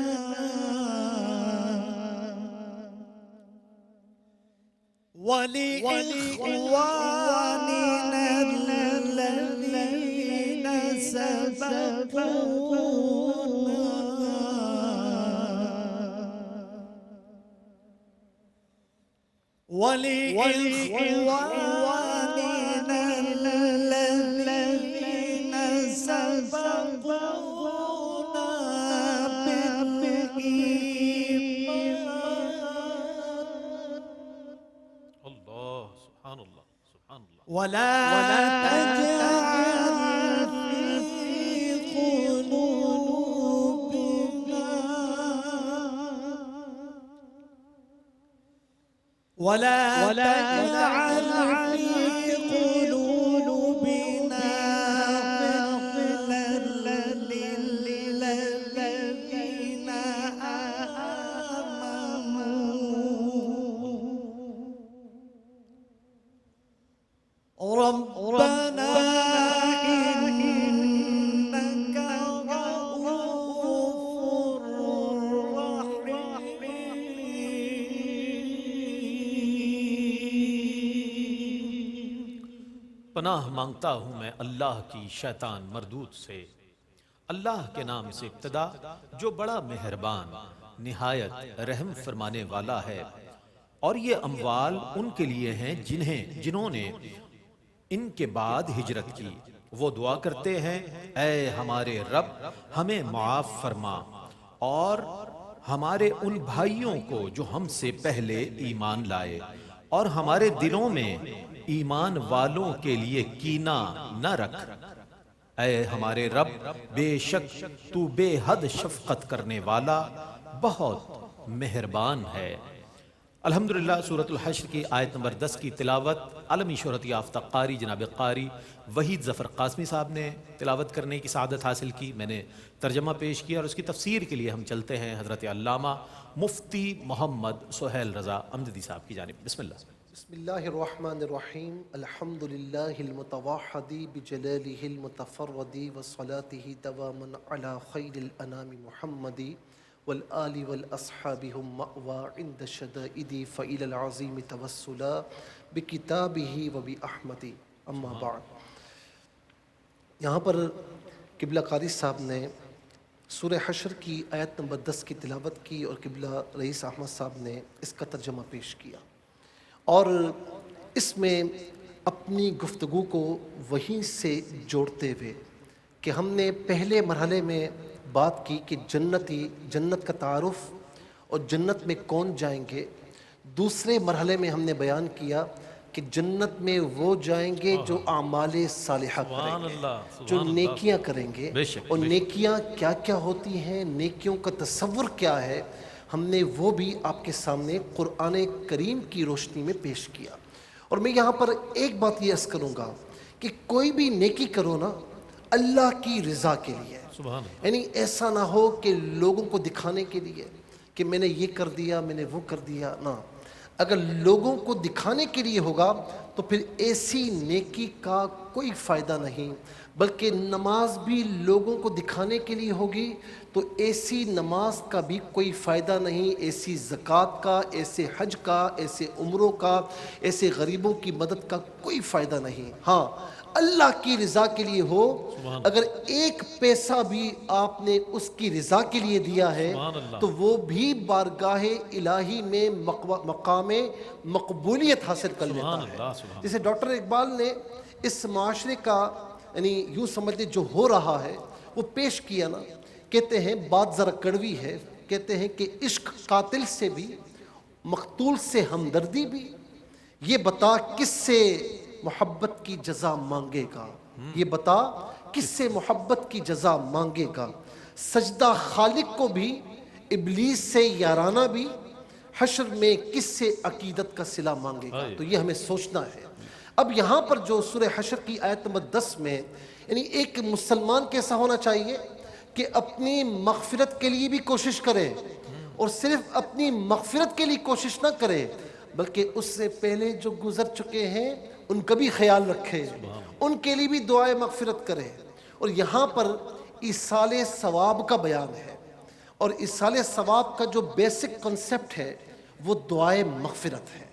ولإخواننا الذين سبقونا ولإخواننا الذين سبقونا بالإيمان ولا تجعل في قلوبنا ولا تجعل في قلوبنا غلا للذين آمنوا ربنا إنك رؤوف رحيم. پناہ مانگتا ہوں میں اللہ کی شیطان مردود سے. اللہ کے نام سے ابتدا جو بڑا مہربان نہایت رحم فرمانے والا ہے. اور یہ اموال ان کے لیے ہیں جنہوں نے ان کے بعد ہجرت کی. وہ دعا کرتے ہیں اے ہمارے رب ہمیں معاف فرما اور ہمارے ان بھائیوں کو جو ہم سے پہلے ایمان لائے اور ہمارے دلوں میں ایمان والوں کے لیے کینہ نہ رکھ. اے ہمارے رب بے شک تو بے حد شفقت کرنے والا بہت مہربان ہے. الحمدللہ سورۃ الحشر کی آیت نمبر 10 کی تلاوت عالمی شہرت یافتہ قاری جناب قاری وحید ظفر قاسمی صاحب نے تلاوت کرنے کی سعادت حاصل کی. میں نے ترجمہ پیش کیا اور اس کی تفسیر کے لیے ہم چلتے ہیں حضرت علامہ مفتی محمد سہیل رضا امجدی صاحب کی جانب. بسم اللہ. بسم اللہ الرحمن الرحیم. الحمد للہ المتوحد بجلالہ المتفرد وصلاته دواما علی خیر الانام محمد والآل والاصحاب هم مأوى عند الشدائد فإلى العظیم توسلا بکتابہ وبأحمد. اما بعد. یہاں پر قبلہ قاری صاحب نے سورہ حشر کی آیت نمبر 10 کی تلاوت کی اور قبلہ رئیس احمد صاحب نے اس کا ترجمہ پیش کیا اور اس میں اپنی گفتگو کو وہیں سے جوڑتے ہوئے کہ ہم نے پہلے مرحلے میں بات کی کہ جنت کا تعارف اور جنت میں کون جائیں گے. دوسرے مرحلے میں ہم نے بیان کیا کہ جنت میں وہ جائیں گے جو اعمال صالحہ کریں گے, جو نیکیاں کریں گے. اور نیکیاں کیا کیا ہوتی ہیں, نیکیوں کا تصور کیا ہے, ہم نے وہ بھی آپ کے سامنے قرآن کریم کی روشنی میں پیش کیا. اور میں یہاں پر ایک بات یہ عرض کروں گا کہ کوئی بھی نیکی کرو نا اللہ کی رضا کے لیے, یعنی ایسا نہ ہو کہ لوگوں کو دکھانے کے لیے کہ میں نے یہ کر دیا, میں نے وہ کر دیا. نہ, اگر لوگوں کو دکھانے کے لیے ہوگا تو پھر ایسی نیکی کا کوئی فائدہ نہیں. بلکہ نماز بھی لوگوں کو دکھانے کے لیے ہوگی تو ایسی نماز کا بھی کوئی فائدہ نہیں, ایسی زکوٰۃ کا, ایسے حج کا, ایسے عمروں کا, ایسے غریبوں کی مدد کا کوئی فائدہ نہیں. ہاں, اللہ کی رضا کے لیے ہو, اگر ایک پیسہ بھی آپ نے اس کی رضا کے لیے دیا ہے تو وہ بھی بارگاہ الہی میں مقام مقبولیت حاصل کر لیتا ہے. جیسے ڈاکٹر اقبال نے اس معاشرے کا یعنی یوں سمجھ لیں جو ہو رہا ہے وہ پیش کیا نا. کہتے ہیں بات ذرا کڑوی ہے, کہتے ہیں کہ عشق قاتل سے بھی مقتول سے ہمدردی بھی, یہ بتا کس سے محبت کی جزا مانگے گا, یہ بتا کس سے محبت کی جزا مانگے گا. سجدہ خالق کو بھی ابلیس سے یارانہ بھی, حشر میں کس سے عقیدت کا صلہ مانگے گا. تو یہ ہمیں سوچنا ہے. اب یہاں پر جو سورہ حشر کی آیت نمبر 10 میں یعنی ایک مسلمان کیسا ہونا چاہیے کہ اپنی مغفرت کے لیے بھی کوشش کرے, اور صرف اپنی مغفرت کے لیے کوشش نہ کرے بلکہ اس سے پہلے جو گزر چکے ہیں ان کا بھی خیال رکھے, ان کے لیے بھی دعائے مغفرت کرے. اور یہاں پر ایصال ثواب کا بیان ہے, اور ایصال ثواب کا جو بیسک کنسپٹ ہے وہ دعائے مغفرت ہے.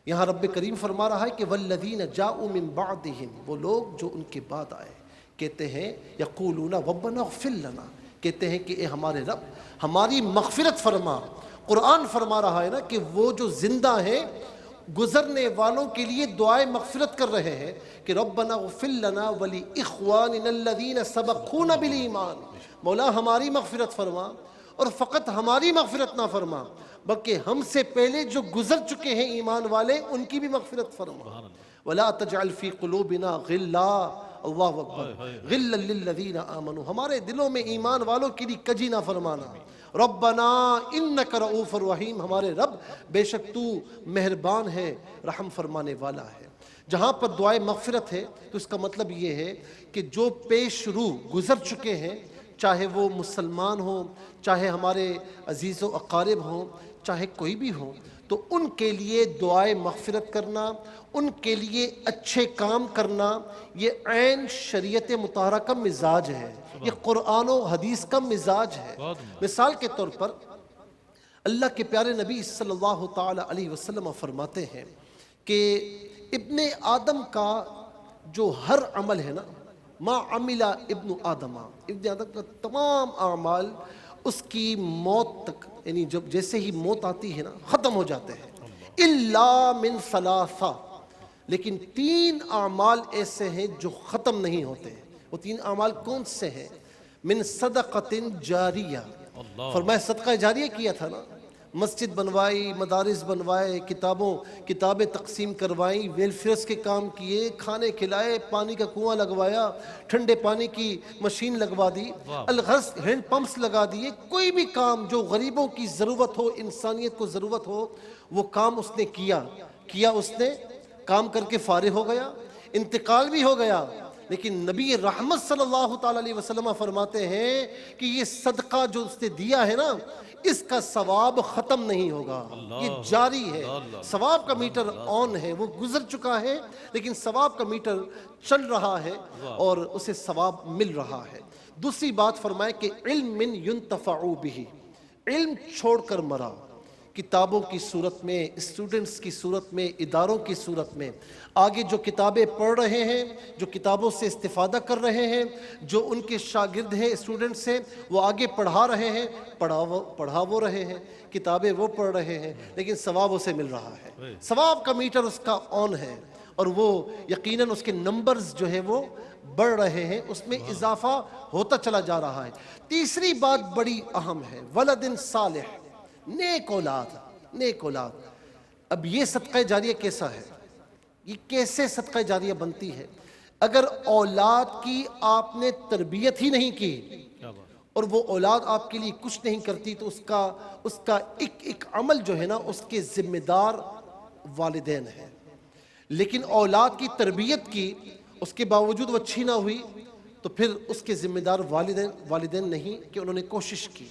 یہاں رب کریم فرما رہا ہے کہ والذین جاؤوا من بعدہم, وہ لوگ جو ان کے بعد آئے کہتے ہیں یقولون ربنا اغفر لنا, کہتے ہیں کہ اے ہمارے رب ہماری مغفرت فرما. قرآن فرما رہا ہے نا کہ وہ جو زندہ ہیں گزرنے والوں کے لیے دعائے مغفرت کر رہے ہیں کہ ربنا اغفر لنا ولاخواننا الذین سبقونا بالایمان, مولا ہماری مغفرت فرما, اور فقط ہماری مغفرت نہ فرما بلکہ ہم سے پہلے جو گزر چکے ہیں ایمان والے ان کی بھی مغفرت فرما. ولا تجعل فی قلوبنا غلا، اللہ اکبر، غلا للذین آمنوا، ہمارے دلوں میں ایمان والوں کے لیے کجی نہ فرمانا، ربنا انک رؤوف رحیم، ہمارے رب بے شک تو مہربان ہے، رحم فرمانے والا ہے۔ جہاں پر دعائے مغفرت ہے تو اس کا مطلب یہ ہے کہ جو پیش رو گزر چکے ہیں، چاہے وہ مسلمان ہوں، چاہے ہمارے عزیز و اقارب ہوں، چاہے کوئی بھی ہوں، تو ان کے لیے دعائے مغفرت کرنا، ان کے لیے اچھے کام کرنا، یہ عین شریعت مطہرہ کا مزاج ہے، یہ قرآن و حدیث کا مزاج ہے۔ مثال کے طور پر اللہ کے پیارے نبی صلی اللہ تعالی علیہ وسلم فرماتے ہیں کہ ابن آدم کا جو ہر عمل ہے نا، ما عمل ابن آدم کا تمام اعمال اس کی موت تک، یعنی جب جیسے ہی موت آتی ہے نا ختم ہو جاتے ہیں، الا من ثلاثہ، لیکن 3 اعمال ایسے ہیں جو ختم نہیں ہوتے۔ وہ 3 اعمال کون سے ہیں؟ من صدقۃ جاریہ، فرمایا صدقہ جاریہ کیا تھا نا، مسجد بنوائی، مدارس بنوائے، کتابیں تقسیم کروائیں، ویلفیئرس کے کام کیے، کھانے کھلائے، پانی کا کنواں لگوایا، ٹھنڈے پانی کی مشین لگوا دی، الغرض ہینڈ پمپس لگا دیے، کوئی بھی کام جو غریبوں کی ضرورت ہو، انسانیت کو ضرورت ہو، وہ کام اس نے کیا اس نے کام کر کے فارغ ہو گیا، انتقال بھی ہو گیا۔ لیکن نبی رحمت صلی اللہ تعالی علیہ وسلم فرماتے ہیں کہ یہ صدقہ جو اس نے دیا ہے نا، اس کا ثواب ختم نہیں ہوگا، یہ جاری ہے، ثواب کا میٹر آن ہے، وہ گزر چکا ہے لیکن ثواب کا میٹر چل رہا ہے اور اسے ثواب مل رہا ہے۔ دوسری بات فرمائے کہ علم ينتفع به، علم چھوڑ کر مرا، کتابوں کی صورت میں، اسٹوڈنٹس کی صورت میں، اداروں کی صورت میں، آگے جو کتابیں پڑھ رہے ہیں، جو کتابوں سے استفادہ کر رہے ہیں، جو ان کے شاگرد ہیں، اسٹوڈنٹس ہیں، وہ آگے پڑھا رہے ہیں، پڑھا وہ رہے ہیں، کتابیں وہ پڑھ رہے ہیں، لیکن ثواب اسے مل رہا ہے، ثواب کا میٹر اس کا آن ہے، اور وہ یقیناً اس کے نمبرز جو ہے وہ بڑھ رہے ہیں، اس میں اضافہ ہوتا چلا جا رہا ہے۔ تیسری بات بڑی اہم ہے، ولد صالح، نیک اولاد۔ اب یہ صدقہ جاریہ کیسا ہے؟ یہ کیسے صدقہ جاریہ بنتی ہے؟ اگر اولاد کی آپ نے تربیت ہی نہیں کی اور وہ اولاد آپ کے لیے کچھ نہیں کرتی، تو اس کا ایک عمل جو ہے نا، اس کے ذمہ دار والدین ہیں۔ لیکن اولاد کی تربیت کی، اس کے باوجود وہ اچھی نہ ہوئی، تو پھر اس کے ذمہ دار والدین نہیں کہ انہوں نے کوشش کی،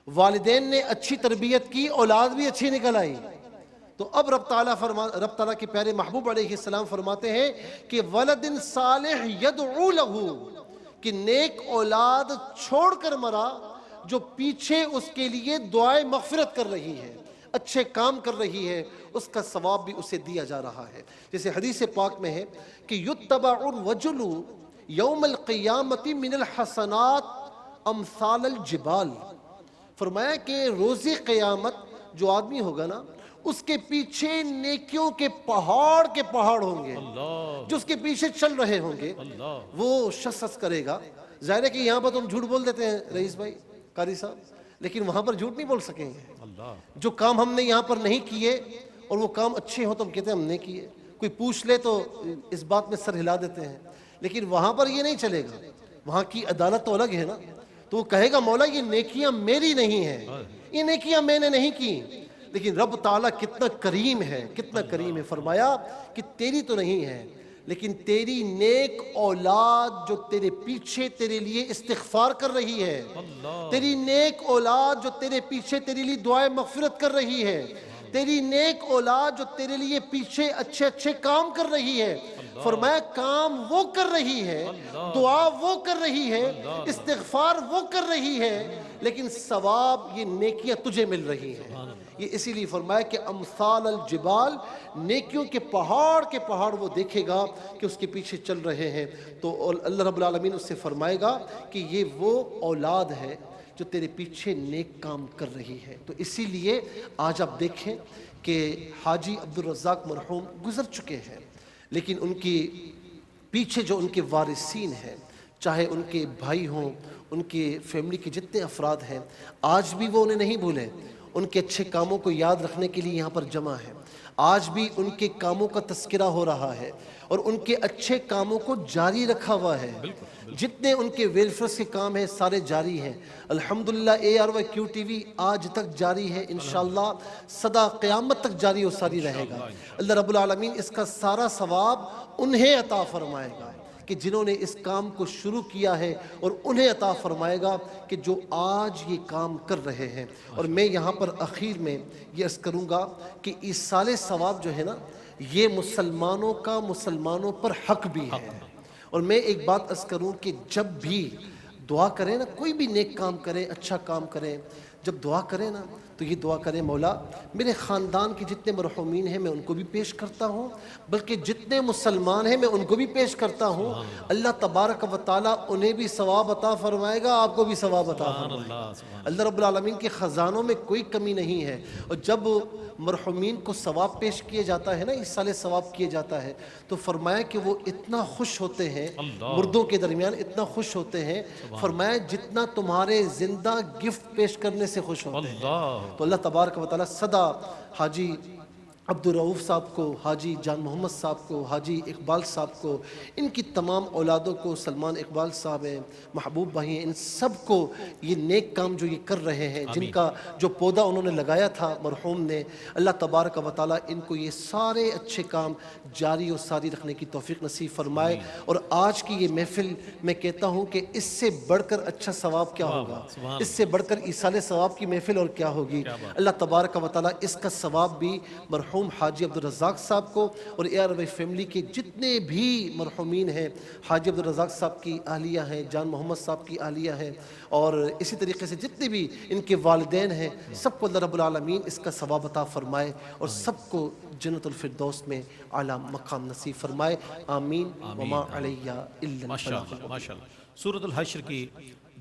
والدین نے اچھی تربیت کی، اولاد بھی اچھی نکل آئی۔ تو اب رب تعالیٰ کے پیارے محبوب علیہ السلام فرماتے ہیں کہ ولد صالح یدعو لہو، کہ نیک اولاد چھوڑ کر مرا جو پیچھے اس کے لیے دعائے مغفرت کر رہی ہے، اچھے کام کر رہی ہے، اس کا ثواب بھی اسے دیا جا رہا ہے۔ جیسے حدیث پاک میں ہے کہ یتبع الرجل یوم القیامت من الحسنات امثال الجبال، فرمایا کہ روز قیامت جو آدمی ہوگا نا، اس کے پیچھے نیکیوں کے پہاڑ ہوں گے، جو اس کے پیچھے چل رہے ہوں گے، وہ شخص کرے گا۔ ظاہر ہے کہ یہاں پر تم جھوٹ بول دیتے ہیں رئیس بھائی، قاری صاحب، لیکن وہاں پر جھوٹ نہیں بول سکیں گے۔ جو کام ہم نے یہاں پر نہیں کیے اور وہ کام اچھے ہوں تو ہم کہتے ہیں ہم نے کیے، کوئی پوچھ لے تو اس بات میں سر ہلا دیتے ہیں، لیکن وہاں پر یہ نہیں چلے گا، وہاں کی عدالت تو الگ ہے نا۔ تو وہ کہے گا مولا یہ نیکیاں میری نہیں ہیں، یہ نیکیاں میں نے نہیں کی، لیکن رب تعالیٰ کتنا کریم ہے، فرمایا کہ تیری تو نہیں ہے، لیکن تیری نیک اولاد جو تیرے پیچھے تیرے لیے استغفار کر رہی ہے، تیری نیک اولاد جو تیرے پیچھے تیرے لیے دعائے مغفرت کر رہی ہے، تیری نیک اولاد جو تیرے لیے پیچھے اچھے کام کر رہی ہے، فرمایا کام وہ کر رہی ہے، دعا وہ کر رہی ہے، استغفار وہ کر رہی ہے، لیکن ثواب یہ نیکیاں تجھے مل رہی ہیں۔ یہ اسی لیے فرمایا کہ امثال الجبال، نیکیوں کے پہاڑ وہ دیکھے گا کہ اس کے پیچھے چل رہے ہیں، تو اللہ رب العالمین اس سے فرمائے گا کہ یہ وہ اولاد ہے جو تیرے پیچھے نیک کام کر رہی ہے۔ تو اسی لیے آج آپ دیکھیں کہ حاجی عبدالرزاق مرحوم گزر چکے ہیں، لیکن ان کی پیچھے جو ان کے وارثین ہیں، چاہے ان کے بھائی ہوں، ان کے فیملی کے جتنے افراد ہیں، آج بھی وہ انہیں نہیں بھولے، ان کے اچھے کاموں کو یاد رکھنے کے لیے یہاں پر جمع ہیں۔ آج بھی ان کے کاموں کا تذکرہ ہو رہا ہے اور ان کے اچھے کاموں کو جاری رکھا ہوا ہے. جتنے ان کے ویلفیئرس کے کام ہیں سارے جاری ہیں. الحمدللہ ARYQ TV آج تک جاری ہے، انشاءاللہ صدا قیامت تک جاری و ساری رہے گا. اللہ رب العالمین اس کا سارا ثواب انہیں عطا فرمائے گا کہ جنہوں نے اس کام کو شروع کیا ہے، اور انہیں عطا فرمائے گا کہ جو آج یہ کام کر رہے ہیں. اور میں یہاں پر اخیر میں یہ عرض کروں گا کہ ایصال ثواب جو ہے نا، یہ مسلمانوں کا مسلمانوں پر حق بھی ہے. اور میں ایک بات عرض کروں کہ جب بھی دعا کریں نا، کوئی بھی نیک کام کریں، اچھا کام کریں، جب دعا کریں نا تو یہ دعا کریں، مولا میرے خاندان کے جتنے مرحومین ہیں میں ان کو بھی پیش کرتا ہوں، بلکہ جتنے مسلمان ہیں میں ان کو بھی پیش کرتا ہوں. اللہ تبارک و تعالیٰ انہیں بھی ثواب عطا فرمائے گا، آپ کو بھی ثواب عطا فرمائے گا. اللہ رب العالمین کے خزانوں میں کوئی کمی نہیں ہے. اور جب مرحومین کو ثواب پیش کیے جاتا ہے نا، ایصال ثواب کیے جاتا ہے، تو فرمایا کہ وہ اتنا خوش ہوتے ہیں، مردوں کے درمیان اتنا خوش ہوتے ہیں، فرمایا جتنا تمہارے زندہ گفٹ پیش کرنے سے خوش ہوتے ہیں. تو اللہ تبارک و تعالیٰ صدا حاجی عبدالرؤوف صاحب کو، حاجی جان محمد صاحب کو، حاجی اقبال صاحب کو، ان کی تمام اولادوں کو، سلمان اقبال صاحب ہیں، محبوب بھائی ہیں، ان سب کو یہ نیک کام جو یہ کر رہے ہیں، جن کا جو پودا انہوں نے لگایا تھا مرحوم نے، اللہ تبارک و تعالیٰ ان کو یہ سارے اچھے کام جاری و ساری رکھنے کی توفیق نصیب فرمائے. اور آج کی یہ محفل میں کہتا ہوں کہ اس سے بڑھ کر اچھا ثواب کیا ہوگا، اس سے بڑھ کر ایصال ثواب کی محفل اور کیا ہوگی. اللہ تبارک و تعالیٰ اس کا ثواب بھی مرحوم حاجی عبدالرزاق صاحب کو اور ARY فیملی کے جتنے بھی مرحومین ہیں، حاجی عبدالرزاق صاحب کی اہلیہ ہیں، جان محمد صاحب کی اہلیہ ہیں، اور اسی طریقے سے جتنے بھی ان کے والدین ہیں، سب کو اللہ رب العالمین اس کا ثواب عطا فرمائے اور سب کو جنت الفردوس میں اعلیٰ مقام نصیب فرمائے. آمین. وما علیہ الا ماشاءاللہ ماشاءاللہ. سورۃ الحشر کی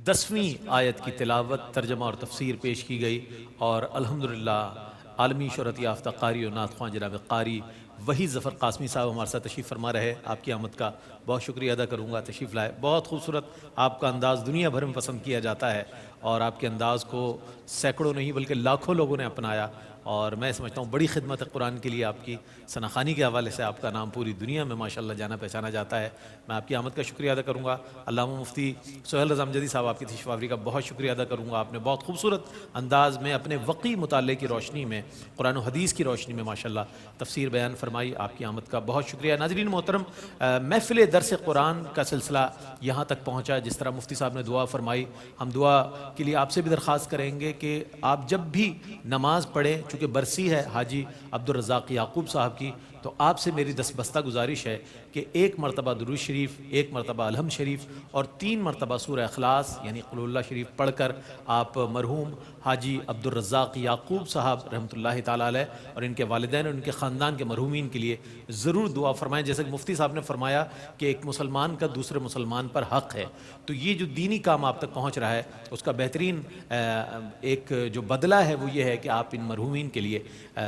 10ویں آیت کی تلاوت، ترجمہ اور تفسیر پیش کی گئی، اور الحمدللہ عالمی شہرت یافتہ قاری و نعت خواں جناب قاری وحید ظفر قاسمی صاحب ہمارے ساتھ تشریف فرما رہے. آپ کی آمد کا بہت شکریہ ادا کروں گا، تشریف لائے. بہت خوبصورت آپ کا انداز دنیا بھر میں پسند کیا جاتا ہے، اور آپ کے انداز کو سینکڑوں نہیں بلکہ لاکھوں لوگوں نے اپنایا، اور میں سمجھتا ہوں بڑی خدمت قرآن کے لیے آپ کی ثناخوانی کے حوالے سے آپ کا نام پوری دنیا میں ماشاءاللہ جانا پہچانا جاتا ہے. میں آپ کی آمد کا شکریہ ادا کروں گا. علامہ مفتی سہیل رضا امجدی صاحب آپ کی تشریف آوری کا بہت شکریہ ادا کروں گا. آپ نے بہت خوبصورت انداز میں اپنے وقی مطالعے کی روشنی میں، قرآن و حدیث کی روشنی میں ماشاءاللہ تفسیر بیان فرمائی. آپ کی آمد کا بہت شکریہ. ناظرین محترم، محفل درس قرآن کا سلسلہ یہاں تک پہنچا. جس طرح مفتی صاحب نے دعا فرمائی، ہم دعا کے لیے آپ سے بھی درخواست کریں گے کہ آپ جب بھی نماز پڑھیں، چونکہ برسی ہے حاجی عبدالرزاق یعقوب صاحب کی، تو آپ سے میری دستبستہ گزارش ہے کہ 1 مرتبہ درود شریف، 1 مرتبہ الحمد شریف، اور 3 مرتبہ سورہ اخلاص یعنی قل اللہ شریف پڑھ کر آپ مرحوم حاجی عبدالرزاق یعقوب صاحب رحمۃ اللہ تعالیٰ علیہ اور ان کے والدین اور ان کے خاندان کے مرحومین کے لیے ضرور دعا فرمائیں. جیسے کہ مفتی صاحب نے فرمایا کہ ایک مسلمان کا دوسرے مسلمان پر حق ہے، تو یہ جو دینی کام آپ تک پہنچ رہا ہے اس کا بہترین ایک جو بدلہ ہے وہ یہ ہے کہ آپ ان مرحومین کے لیے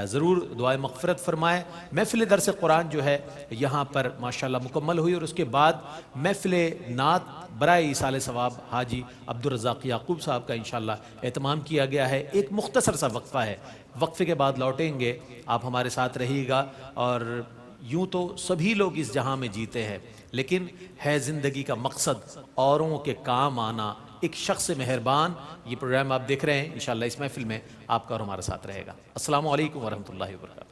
ضرور دعائے مغفرت فرمائیں. محفل درس قرآن جو ہے یہاں پر ماشاءاللہ مکمل ہوئی، اور اس کے بعد محفل نعت برائے ایصال ثواب حاجی عبدالرزاق یعقوب صاحب کا انشاءاللہ اہتمام کیا گیا ہے. ایک مختصر سا وقفہ ہے، وقفے کے بعد لوٹیں گے. آپ ہمارے ساتھ رہیے گا. اور یوں تو سبھی لوگ اس جہاں میں جیتے ہیں، لیکن ہے زندگی کا مقصد اوروں کے کام آنا، ایک شخص مہربان. یہ پروگرام آپ دیکھ رہے ہیں، انشاءاللہ اس محفل میں آپ کا اور ہمارے ساتھ رہے گا. السلام علیکم ورحمۃ اللہ وبرکاتہ.